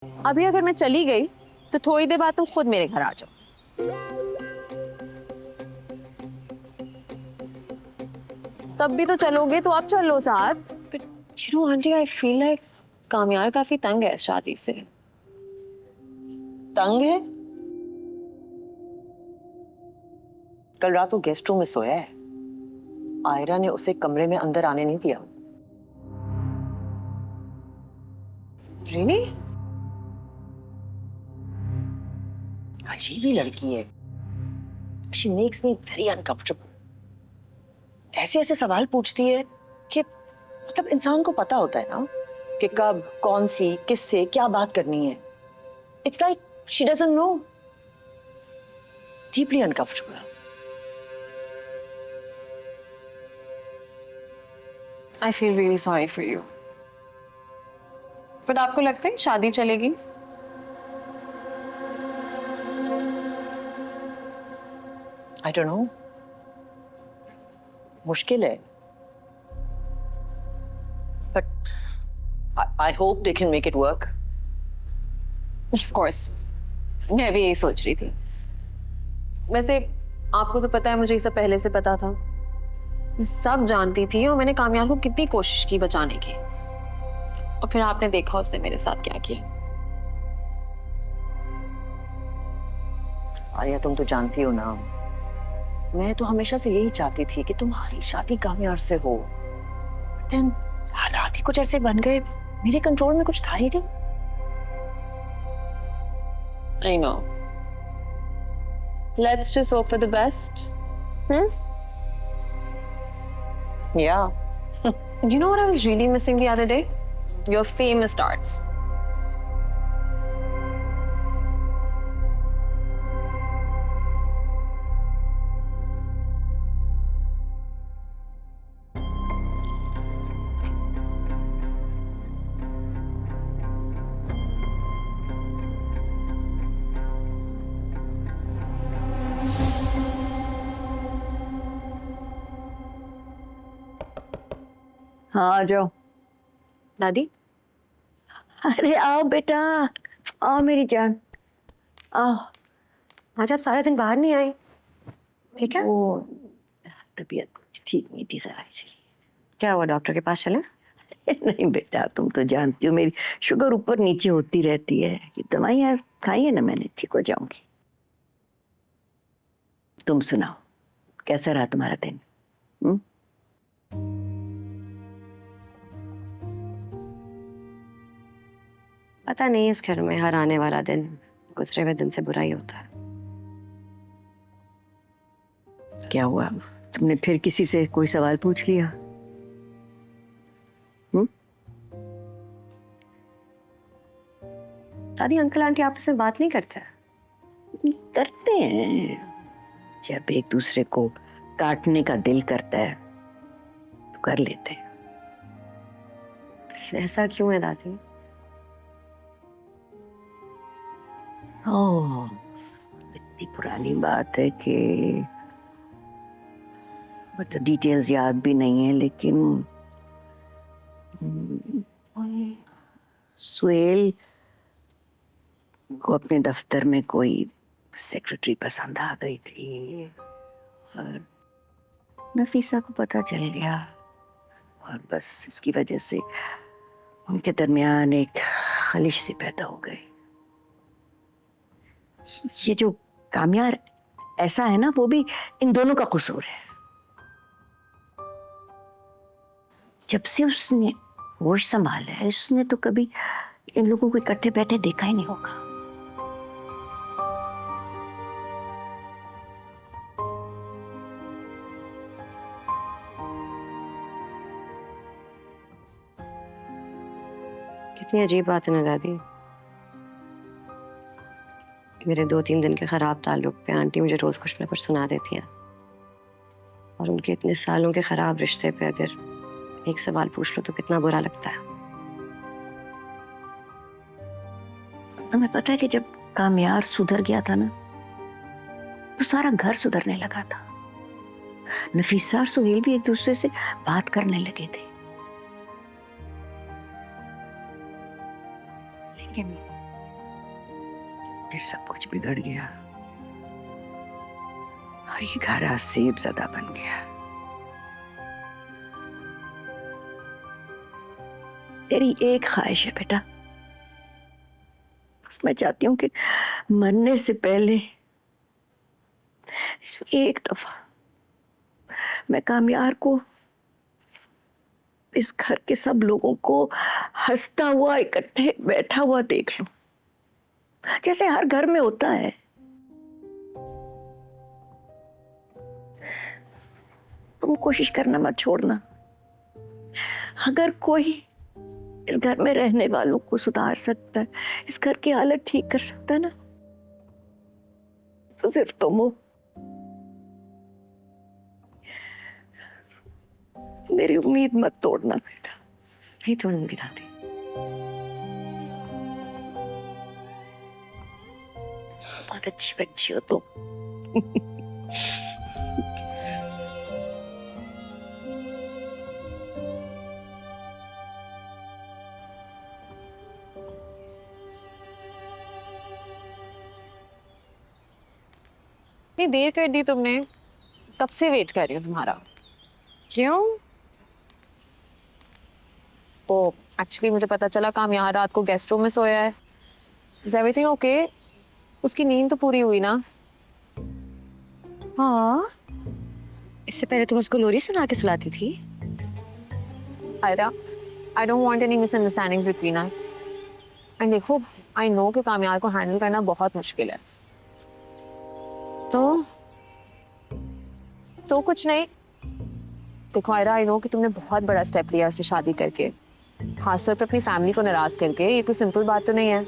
अभी अगर मैं चली गई तो थोड़ी देर बाद तुम खुद मेरे घर आ जाओ। तब भी तो चलोगे तो अब चलो साथ। But you know aunty, I feel like कामयार काफी तंग है इस शादी से। तंग है? कल रात वो गेस्ट रूम में सोया है। आयरा ने उसे कमरे में अंदर आने नहीं दिया। रियली? अजीब ही लड़की है। She makes me very uncomfortable. ऐसे ऐसे सवाल पूछती है कि मतलब इंसान को पता होता है ना कि कब कौन सी किससे क्या बात करनी है। It's like she doesn't know. Deeply uncomfortable. I feel really sorry for you. But आपको लगता है शादी चलेगी? I don't know. मुश्किल है। But I hope they can make it work. Of course, मैं भी यही सोच रही थी। वैसे आपको तो पता है, मुझे ये सब पहले से पता था। मैं सब जानती थी और मैंने कामयाब को कितनी कोशिश की बचाने की। और फिर आपने देखा उसने मेरे साथ क्या किया। आर्या, तुम तो जानती हो ना, मैं तो हमेशा से यही चाहती थी कि तुम्हारी शादी कामयाब से हो। Then हालात ही कुछ ऐसे बन गए, मेरे कंट्रोल में कुछ था ही नहीं। I know. Let's just hope for the best. Yeah. You know what I was really missing the other day? Your famous darts. हाँ आ जाओ। दादी, अरे आओ बेटा, आओ मेरी जान, आओ। आज आप सारा दिन बाहर नहीं आए, ठीक है? वो तबीयत ठीक नहीं थी जरा, इसलिए। क्या हुआ, डॉक्टर के पास चले? नहीं बेटा, तुम तो जानती हो मेरी शुगर ऊपर नीचे होती रहती है। ये दवाइयाँ खाई है ना मैंने, ठीक हो जाऊंगी। तुम सुनाओ, कैसा रहा तुम्हारा दिन? पता नहीं, इस घर में हर आने वाला दिन गुजरे हुए दिन से बुरा ही होता है। क्या हुआ, तुमने फिर किसी से कोई सवाल पूछ लिया? दादी, अंकल आंटी आपस में बात नहीं करते? करते हैं, जब एक दूसरे को काटने का दिल करता है तो कर लेते हैं। लेकिन ऐसा क्यों है दादी? ओह, इतनी पुरानी बात है कि मतलब डिटेल्स याद भी नहीं है, लेकिन सुहेल को अपने दफ्तर में कोई सेक्रेटरी पसंद आ गई थी और नफीसा को पता चल गया, और बस इसकी वजह से उनके दरमियान एक खलिश सी पैदा हो गई। ये जो कामयार ऐसा है ना, वो भी इन दोनों का कसूर है। जब से उसने होश संभाला है, उसने तो कभी इन लोगों को इकट्ठे बैठे देखा ही नहीं होगा। कितनी अजीब बात है ना दादी। मेरे 2-3 दिन के खराब ताल्लुक पे आंटी मुझे रोज कुछ ना कुछ सुना देती हैं, और उनके इतने सालों के खराब रिश्ते पे अगर एक सवाल पूछ लो तो कितना बुरा लगता है। तुम्हें पता है कि जब कामयार सुधर गया था ना, तो सारा घर सुधरने लगा था। नफीसा और सुहेल भी एक दूसरे से बात करने लगे थे। लेकिन फिर सब कुछ बिगड़ गया और ये घर आज सेब ज़दा बन गया। मेरी एक ख्वाहिश है बेटा, बस मैं चाहती हूँ कि मरने से पहले एक दफा मैं कामयार को, इस घर के सब लोगों को हंसता हुआ इकट्ठे बैठा हुआ देख लूं, जैसे हर घर में होता है। तुम कोशिश करना मत छोड़ना। अगर कोई इस घर में रहने वालों को सुधार सकता है, इस घर की हालत ठीक कर सकता है ना, तो सिर्फ तुम हो। मेरी उम्मीद मत तोड़ना बेटा। नहीं तोड़ूंगी दादी। बहुत अच्छी बच्ची हो तुम। इतनी देर कर दी तुमने, कब से वेट कर रही हूँ तुम्हारा। क्यों? तो एक्चुअली मुझे पता चला काम यहाँ रात को गेस्ट रूम में सोया है। Is everything okay? उसकी नींद तो पूरी हुई ना? हाँ, इससे पहले तुम उसको लोरी सुना के सुलाती थी। Ayra, I don't want any misunderstandings between us. And देखो, आई नो कि कामयार को हैंडल करना बहुत मुश्किल है। तो कुछ नहीं। देखो आयरा, आई नो कि तुमने बहुत बड़ा स्टेप लिया उससे शादी करके, खासतौर पे अपनी फैमिली को नाराज करके। ये कोई सिंपल बात तो नहीं है।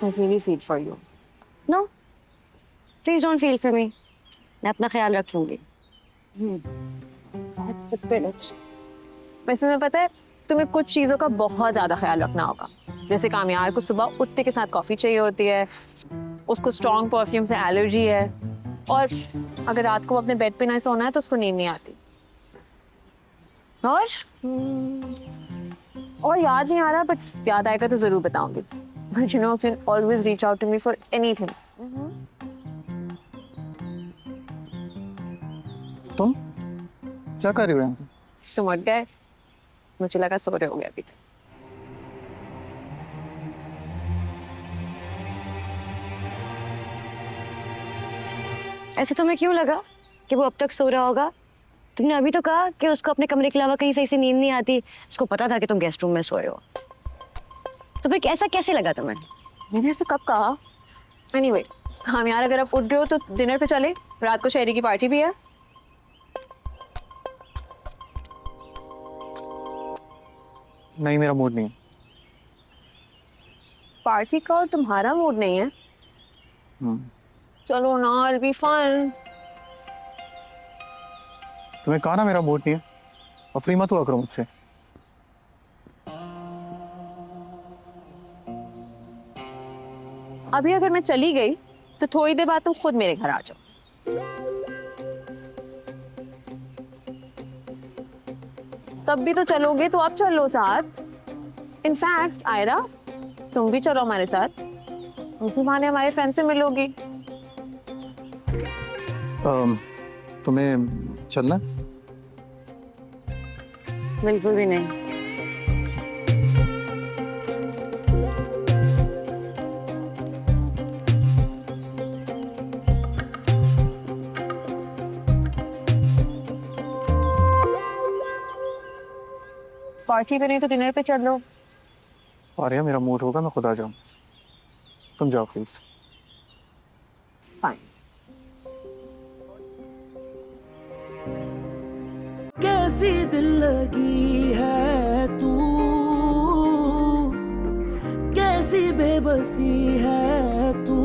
I really feel for you. No, please don't feel for me. मैं अपना ख्याल रख लूंगी। वैसे मैं पता है तुम्हें कुछ चीजों का बहुत ज्यादा ख्याल रखना होगा। जैसे कामयार को सुबह उठते के साथ कॉफी चाहिए होती है, उसको स्ट्रॉन्ग परफ्यूम से एलर्जी है, और अगर रात को अपने बेड पे ना सोना है तो उसको नींद नहीं आती। और याद नहीं आ रहा, बट याद आएगा तो जरूर बताऊंगी। But you know, you can always reach out to me for anything. तुम क्या कर रही हो यहाँ पे? तुम उठ गए, मुझे लगा सो रहे हो गए अभी तक। ऐसे तुम्हें क्यों लगा कि वो अब तक सो रहा होगा? तुमने अभी तो कहा कि उसको अपने कमरे के अलावा कहीं सही से नींद नहीं आती। उसको पता था कि तुम गेस्ट रूम में सोए हो, तो फिर ऐसा कैसे लगा तुम्हें? मैंने ऐसे कब कहा? एनीवे, हम यार अगर आप उठ गए हो तो डिनर पे चले। रात को शहरी की पार्टी भी है। नहीं, मेरा मूड नहीं है। पार्टी का और तुम्हारा मूड नहीं है? चलो ना, it'll be fun. तुम्हें कहा ना मेरा मूड नहीं है, और फ्री मत हुआ करो मुझसे। अभी अगर मैं चली गई तो थोड़ी देर बाद तुम खुद मेरे घर आ जाओ। तब भी तो चलोगे तो अब चलो साथ। इनफैक्ट आयरा, तुम भी चलो हमारे साथ। उसी बहाने हमारे फ्रेंड से मिलोगी। तुम्हें चलना है? बिल्कुल भी नहीं। पार्टी पे नहीं तो डिनर पे चल लो। आर्या, मेरा मूड होगा मैं खुद आ जाऊँ। तुम जाओ प्लीज। फाइन। कैसी दिल लगी है तू, कैसी बेबसी है तू,